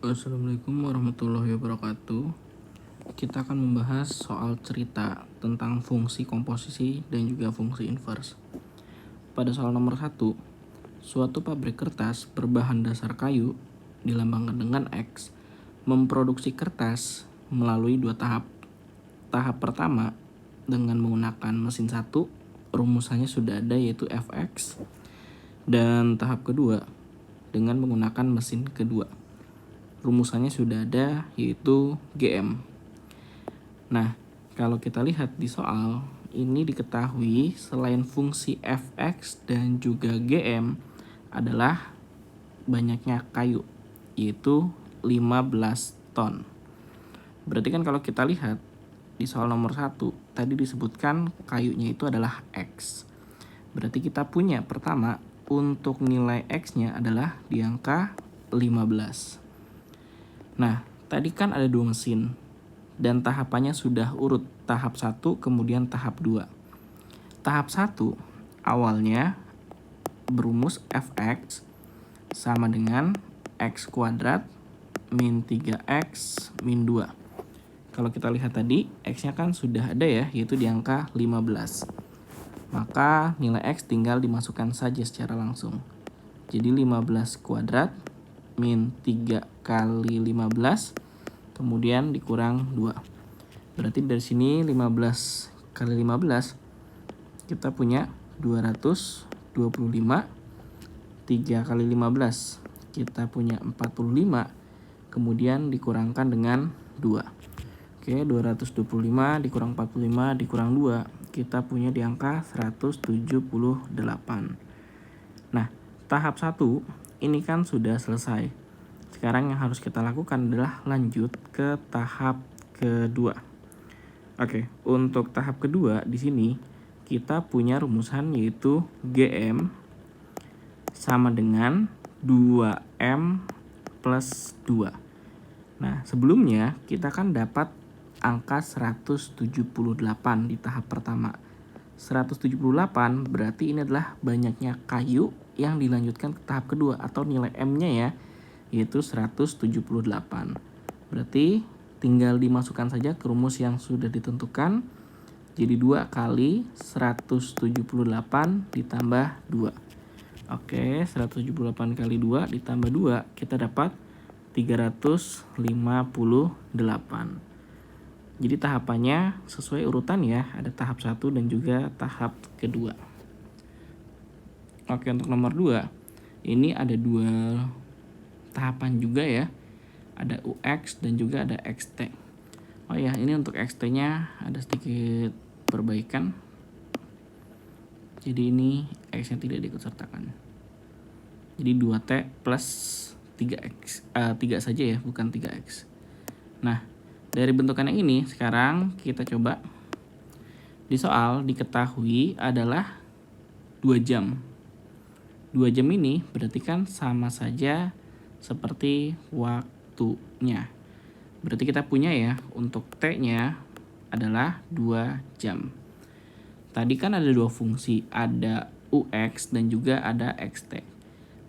Assalamualaikum warahmatullahi wabarakatuh. Kita akan membahas soal cerita tentang fungsi komposisi dan juga fungsi inverse. Pada soal nomor 1, suatu pabrik kertas berbahan dasar kayu dilambangkan dengan X memproduksi kertas melalui dua tahap. Tahap pertama dengan menggunakan mesin 1, rumusannya sudah ada yaitu Fx. Dan tahap kedua dengan menggunakan mesin kedua, rumusannya sudah ada yaitu GM. Nah, kalau kita lihat di soal ini diketahui selain fungsi Fx dan juga GM adalah banyaknya kayu, yaitu 15 ton. Berarti kan kalau kita lihat di soal nomor 1 tadi disebutkan kayunya itu adalah X. Berarti kita punya pertama untuk nilai X-nya adalah di angka 15. Nah, tadi kan ada dua mesin dan tahapannya sudah urut, tahap 1 kemudian tahap 2. Tahap 1 awalnya berumus Fx sama dengan X kuadrat min 3X min 2. Kalau kita lihat tadi, X-nya kan sudah ada ya, yaitu di angka 15. Maka nilai X tinggal dimasukkan saja secara langsung. Jadi 15 kuadrat min 3 kali 15 kemudian dikurang 2. Berarti dari sini 15 kali 15 kita punya 225. 3 kali 15 kita punya 45, kemudian dikurangkan dengan 2. Oke, 225 dikurang 45 dikurang 2, kita punya di angka 178. Nah, tahap 1 ini kan sudah selesai. Sekarang yang harus kita lakukan adalah lanjut ke tahap kedua. Oke, untuk tahap kedua di sini kita punya rumusan yaitu GM sama dengan 2M plus 2. Nah, sebelumnya kita kan dapat angka 178 di tahap pertama. 178 berarti ini adalah banyaknya kayu yang dilanjutkan ke tahap kedua atau nilai M-nya ya, yaitu 178. Berarti tinggal dimasukkan saja ke rumus yang sudah ditentukan. Jadi 2 kali 178 ditambah 2. Oke, 178 kali 2 ditambah 2 kita dapat 358. Jadi tahapannya sesuai urutan ya, ada tahap 1 dan juga tahap kedua. Oke, untuk nomor 2 ini ada dua tahapan juga ya, ada UX dan juga ada XT. Oh ya, ini untuk XT nya ada sedikit perbaikan, jadi ini X nya tidak diikutsertakan, jadi 2T plus 3X 3 saja ya, bukan 3X. Nah, dari bentukannya ini sekarang kita coba. Di soal diketahui adalah 2 jam. 2 jam ini berarti kan sama saja seperti waktunya. Berarti kita punya ya, untuk T-nya adalah 2 jam. Tadi kan ada dua fungsi, ada UX dan juga ada XT.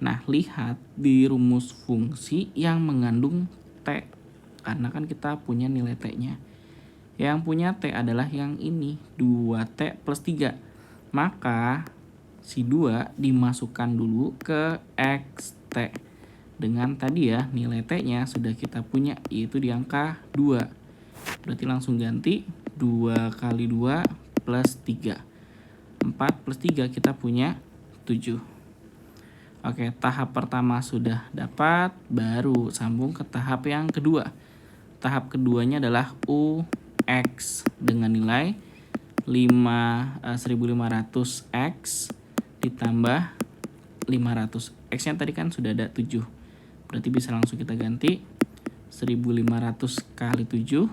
Nah, lihat di rumus fungsi yang mengandung T, karena kan kita punya nilai T-nya. Yang punya T adalah yang ini, 2T plus 3. Maka si 2 dimasukkan dulu ke XT. Dengan tadi ya, nilai T-nya sudah kita punya, yaitu di angka 2. Berarti langsung ganti 2 kali 2 plus 3. 4 plus 3 kita punya 7. Oke, tahap pertama sudah dapat, baru sambung ke tahap yang kedua. Tahap keduanya adalah UX dengan nilai 1500X ditambah 500. X-nya tadi kan sudah ada 7. Berarti bisa langsung kita ganti 1500 kali 7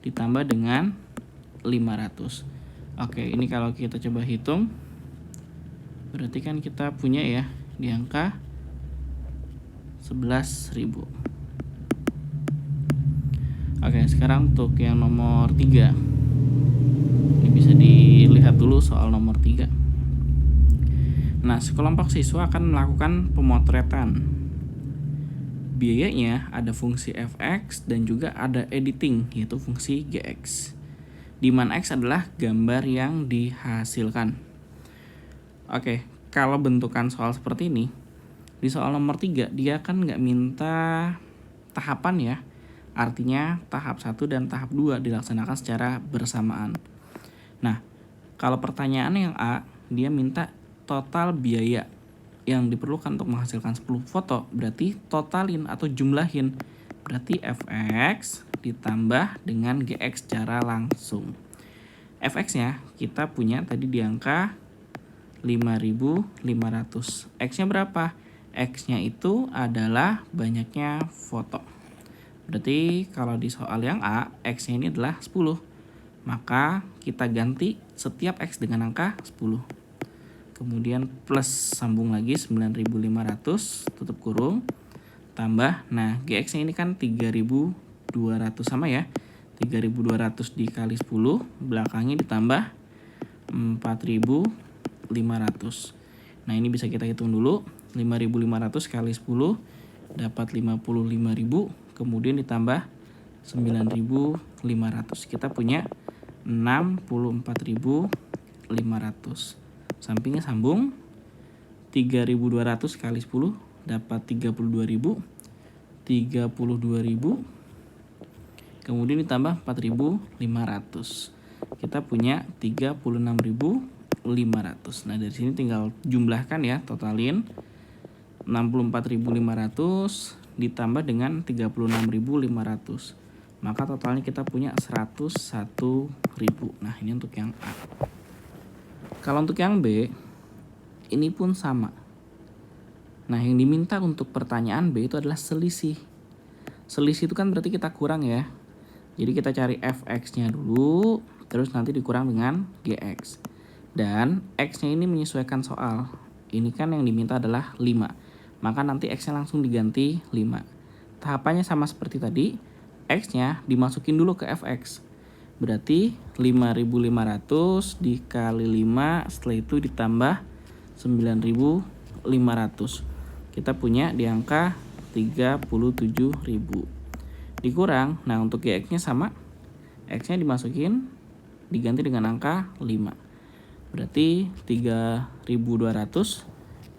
ditambah dengan 500. Oke, ini kalau kita coba hitung berarti kan kita punya ya di angka 11.000. Oke, sekarang untuk yang nomor 3. Ini bisa dilihat dulu soal nomor 3. Nah, sekelompok siswa akan melakukan pemotretan biayanya ada fungsi fx dan juga ada editing yaitu fungsi gx. Di mana x adalah gambar yang dihasilkan. Oke, kalau bentukan soal seperti ini, di soal nomor 3 dia kan nggak minta tahapan ya. Artinya tahap 1 dan tahap 2 dilaksanakan secara bersamaan. Nah, kalau pertanyaan yang A, dia minta total biaya yang diperlukan untuk menghasilkan 10 foto, berarti totalin atau jumlahin. Berarti fx ditambah dengan gx secara langsung. Fx-nya kita punya tadi di angka 5.500. X-nya berapa? X-nya itu adalah banyaknya foto. Berarti kalau di soal yang A, X-nya ini adalah 10. Maka kita ganti setiap X dengan angka 10. Kemudian plus sambung lagi 9.500 tutup kurung tambah, nah GX nya ini kan 3.200 sama ya, 3.200 dikali 10 belakangnya ditambah 4.500. Nah ini bisa kita hitung dulu, 5.500 kali 10 dapat 55.000, kemudian ditambah 9.500, kita punya 64.500. Sampingnya sambung, 3.200 kali 10 dapat 32.000, 32.000, kemudian ditambah 4.500. Kita punya 36.500. Nah dari sini tinggal jumlahkan ya, totalin 64.500 ditambah dengan 36.500. Maka totalnya kita punya 101.000. Nah ini untuk yang A. Kalau untuk yang B, ini pun sama. Nah, yang diminta untuk pertanyaan B itu adalah selisih. Selisih itu kan berarti kita kurang ya. Jadi kita cari fx-nya dulu, terus nanti dikurang dengan gx. Dan x-nya ini menyesuaikan soal. Ini kan yang diminta adalah 5. Maka nanti x-nya langsung diganti 5. Tahapannya sama seperti tadi. X-nya dimasukin dulu ke fx. Berarti 5.500 dikali 5, setelah itu ditambah 9.500. Kita punya di angka 37.000. Dikurang, nah untuk GX-nya sama. X-nya dimasukin, diganti dengan angka 5. Berarti 3.200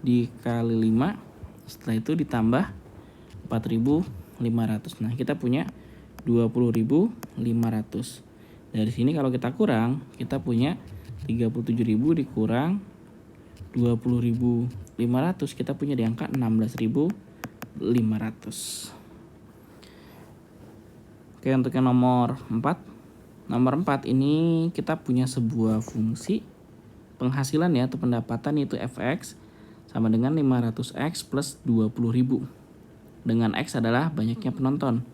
dikali 5, setelah itu ditambah 4.500. Nah kita punya 20.500. Dari sini kalau kita kurang, kita punya 37.000 dikurang 20.500, kita punya di angka 16.500. Oke, untuk yang nomor 4. Nomor 4 ini kita punya sebuah fungsi penghasilan ya atau pendapatan, yaitu fx sama dengan 500x plus 20.000. Dengan x adalah banyaknya penonton.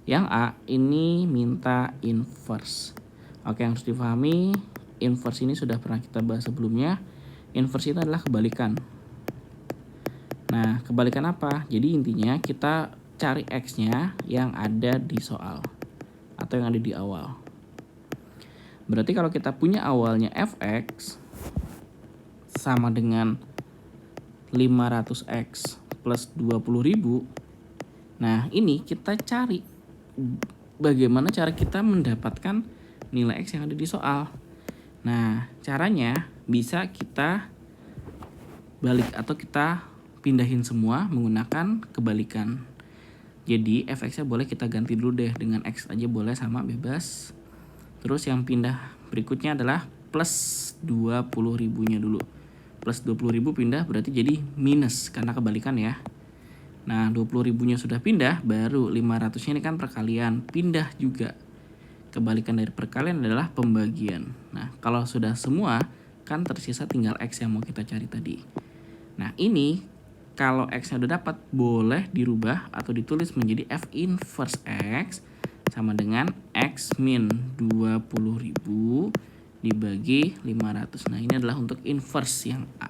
Yang A ini minta inverse. Oke, yang harus dipahami, inverse ini sudah pernah kita bahas sebelumnya. Inverse itu adalah kebalikan. Nah, kebalikan apa? Jadi intinya kita cari x-nya yang ada di soal atau yang ada di awal. Berarti kalau kita punya awalnya fx sama dengan 500x plus 20.000. Nah, ini kita cari bagaimana cara kita mendapatkan nilai X yang ada di soal. Nah, caranya bisa kita balik atau kita pindahin semua menggunakan kebalikan. Jadi fx-nya boleh kita ganti dulu deh, dengan X aja boleh, sama bebas. Terus yang pindah berikutnya adalah plus 20.000-nya dulu. Plus 20.000 pindah berarti jadi minus karena kebalikan ya. Nah 20.000-nya sudah pindah, baru 500-nya ini kan perkalian, pindah juga. Kebalikan dari perkalian adalah pembagian. Nah kalau sudah semua, kan tersisa tinggal X yang mau kita cari tadi. Nah ini kalau X-nya udah dapat, boleh dirubah atau ditulis menjadi F inverse X sama dengan X min 20.000 dibagi 500. Nah ini adalah untuk inverse yang A.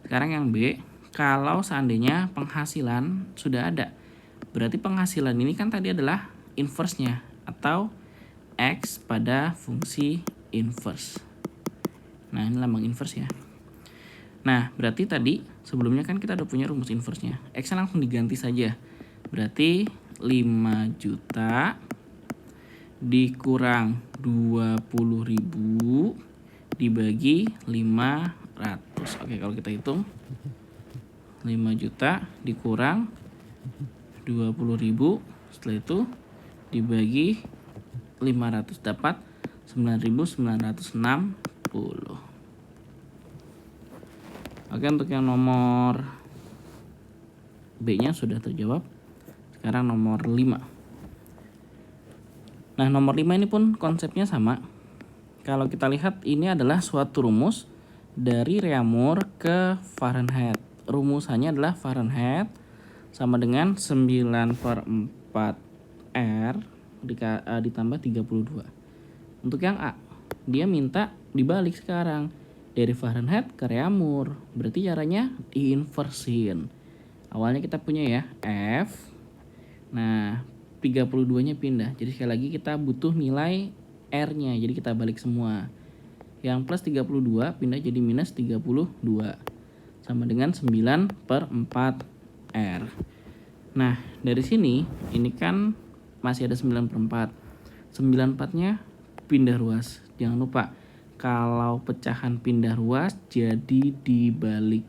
Sekarang yang B, kalau seandainya penghasilan sudah ada, berarti penghasilan ini kan tadi adalah inverse-nya atau X pada fungsi inverse. Nah ini lambang inverse ya. Nah berarti tadi sebelumnya kan kita udah punya rumus inverse-nya. X-nya langsung diganti saja. Berarti 5 juta dikurang 20.000 dibagi 500. Oke, kalau kita hitung 5 juta dikurang 20.000, setelah itu dibagi 500 dapat 9.960. Oke, untuk yang nomor B-nya sudah terjawab. Sekarang nomor 5. Nah, nomor 5 ini pun konsepnya sama. Kalau kita lihat, ini adalah suatu rumus dari Reaumur ke Fahrenheit. Rumusannya adalah Fahrenheit sama dengan 9/4 R ditambah 32. Untuk yang A, dia minta dibalik sekarang dari Fahrenheit ke Reaumur. Berarti caranya diinversin. Awalnya kita punya ya F. Nah, 32-nya pindah. Jadi sekali lagi kita butuh nilai R-nya. Jadi kita balik semua. Yang plus 32 pindah jadi minus 32. Sama dengan 9/4 R. Nah, dari sini ini kan masih ada 9/4. 9/4-nya pindah ruas. Jangan lupa, kalau pecahan pindah ruas jadi dibalik.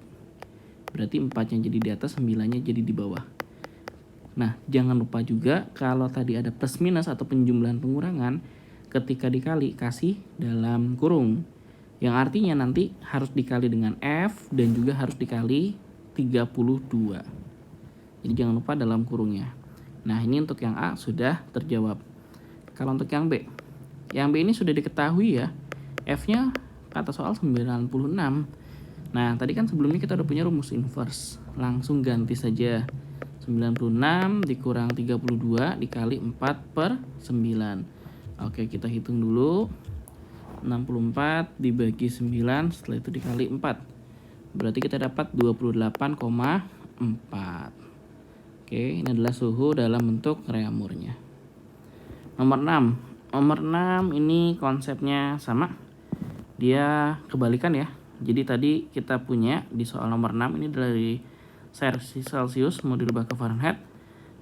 Berarti 4-nya jadi di atas, 9-nya jadi di bawah. Nah, jangan lupa juga kalau tadi ada plus minus atau penjumlahan pengurangan, ketika dikali kasih dalam kurung. Yang artinya nanti harus dikali dengan F dan juga harus dikali 32. Jadi jangan lupa dalam kurungnya. Nah, ini untuk yang A sudah terjawab. Kalau untuk yang B. Yang B ini sudah diketahui ya. F-nya kata soal 96. Nah, tadi kan sebelumnya kita udah punya rumus inverse. Langsung ganti saja. 96 dikurang 32 dikali 4/9. Oke, kita hitung dulu. 64 dibagi 9, setelah itu dikali 4. Berarti kita dapat 28,4. Oke, ini adalah suhu dalam bentuk Reaumurnya. Nomor 6. Nomor 6 ini konsepnya sama. Dia kebalikan ya. Jadi tadi kita punya di soal nomor 6 ini dari Celsius mau dirubah ke Fahrenheit.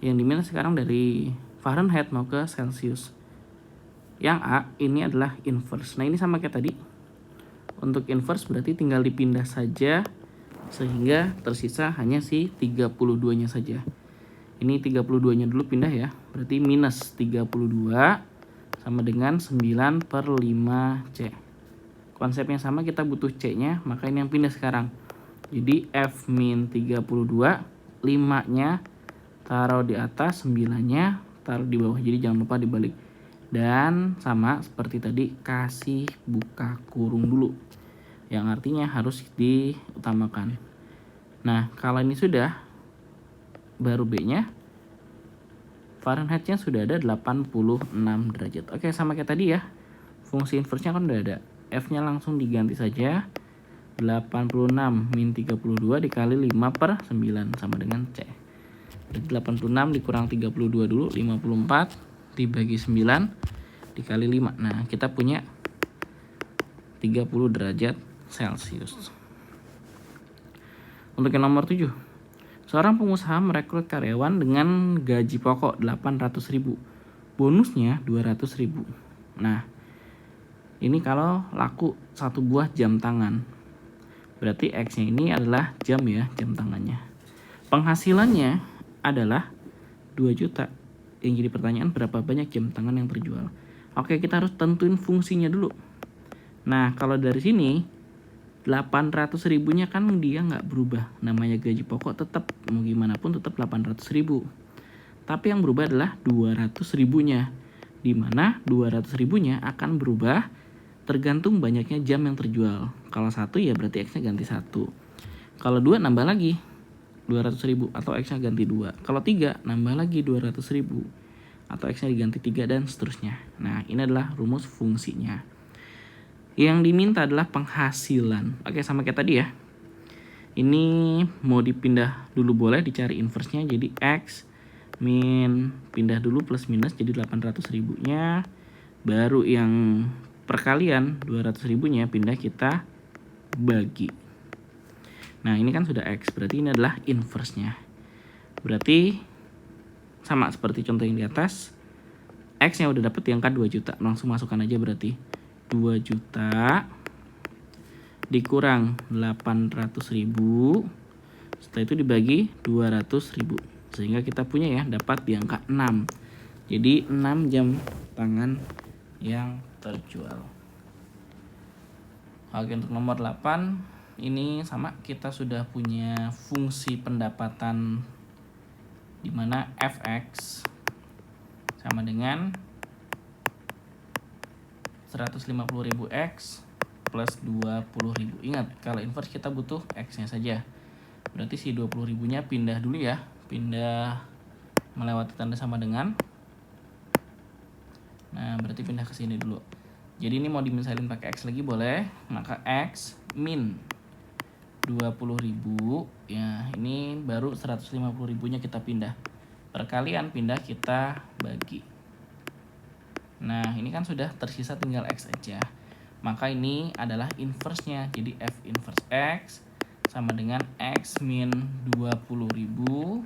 Yang diminta sekarang dari Fahrenheit mau ke Celsius. Yang A ini adalah inverse. Nah, ini sama kayak tadi. Untuk inverse berarti tinggal dipindah saja sehingga tersisa hanya si 32-nya saja. Ini 32-nya dulu pindah ya. Berarti minus 32 sama dengan 9/5C. Konsepnya sama, kita butuh C-nya, maka ini yang pindah sekarang. Jadi F min 32, 5-nya taruh di atas, 9-nya taruh di bawah. Jadi jangan lupa dibalik. Dan sama seperti tadi, kasih buka kurung dulu. Yang artinya harus diutamakan. Nah, kalau ini sudah, baru B-nya. Fahrenheit-nya sudah ada 86 derajat. Oke, sama kayak tadi ya. Fungsi inverse-nya kan udah ada. F-nya langsung diganti saja. 86 min 32 dikali 5/9 sama dengan C. Jadi 86 dikurang 32 dulu, 54 dibagi 9 dikali 5. Nah, kita punya 30 derajat Celcius. Untuk yang nomor 7. Seorang pengusaha merekrut karyawan dengan gaji pokok 800.000. Bonusnya 200.000. Nah, ini kalau laku 1 buah jam tangan. Berarti X-nya ini adalah jam ya, jam tangannya. Penghasilannya adalah 2 juta. Yang jadi pertanyaan, berapa banyak jam tangan yang terjual? Oke, kita harus tentuin fungsinya dulu. Nah, kalau dari sini 800.000-nya kan dia nggak berubah. Namanya gaji pokok tetap, mau gimana pun tetap 800.000. Tapi yang berubah adalah 200.000-nya. Di mana 200.000-nya akan berubah tergantung banyaknya jam yang terjual. Kalau 1 ya berarti X-nya ganti 1. Kalau 2 nambah lagi 200.000 atau X-nya ganti 2. Kalau 3 nambah lagi 200.000 atau X-nya diganti 3 dan seterusnya. Nah, ini adalah rumus fungsinya. Yang diminta adalah penghasilan. Oke, sama kayak tadi ya. Ini mau dipindah dulu boleh, dicari inverse-nya. Jadi X min pindah dulu plus minus jadi 800.000-nya. Baru yang perkalian 200.000-nya pindah kita bagi. Nah, ini kan sudah X, berarti ini adalah inverse-nya. Berarti sama seperti contoh yang di atas. X nya udah dapet di angka 2 juta, langsung masukkan aja berarti 2 juta dikurang 800.000, setelah itu dibagi 200.000, sehingga kita punya ya dapat di angka 6. Jadi 6 jam tangan yang terjual. Oke, untuk nomor 8 ini sama, kita sudah punya fungsi pendapatan di mana fx sama dengan 150.000x plus 20.000. Ingat, kalau inverse kita butuh x-nya saja. Berarti si 20.000-nya pindah dulu ya. Pindah melewati tanda sama dengan. Nah, berarti pindah ke sini dulu. Jadi ini mau dimisalin pakai x lagi boleh. Maka x min 20.000. Ya, ini baru 150.000-nya kita pindah. Perkalian pindah kita bagi. Nah, ini kan sudah tersisa tinggal x aja. Maka ini adalah inverse-nya. Jadi f inverse x sama dengan x min 20.000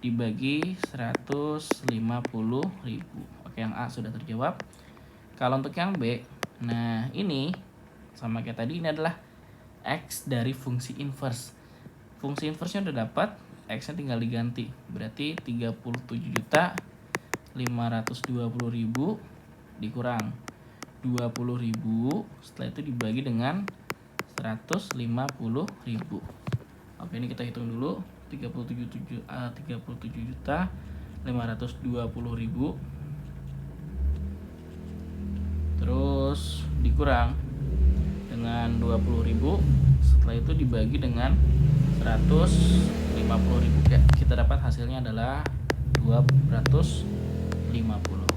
dibagi 150.000. Oke, yang A sudah terjawab. Kalau untuk yang B, nah ini sama kayak tadi, ini adalah x dari fungsi inverse. Fungsi inverse-nya udah dapat, x-nya tinggal diganti. Berarti 37.520.000 dikurang 20.000, setelah itu dibagi dengan 150.000. Oke, ini kita hitung dulu. 37.520.000 terus dikurang dengan 20.000, setelah itu dibagi dengan 150.000. Ya, kita dapat hasilnya adalah 250.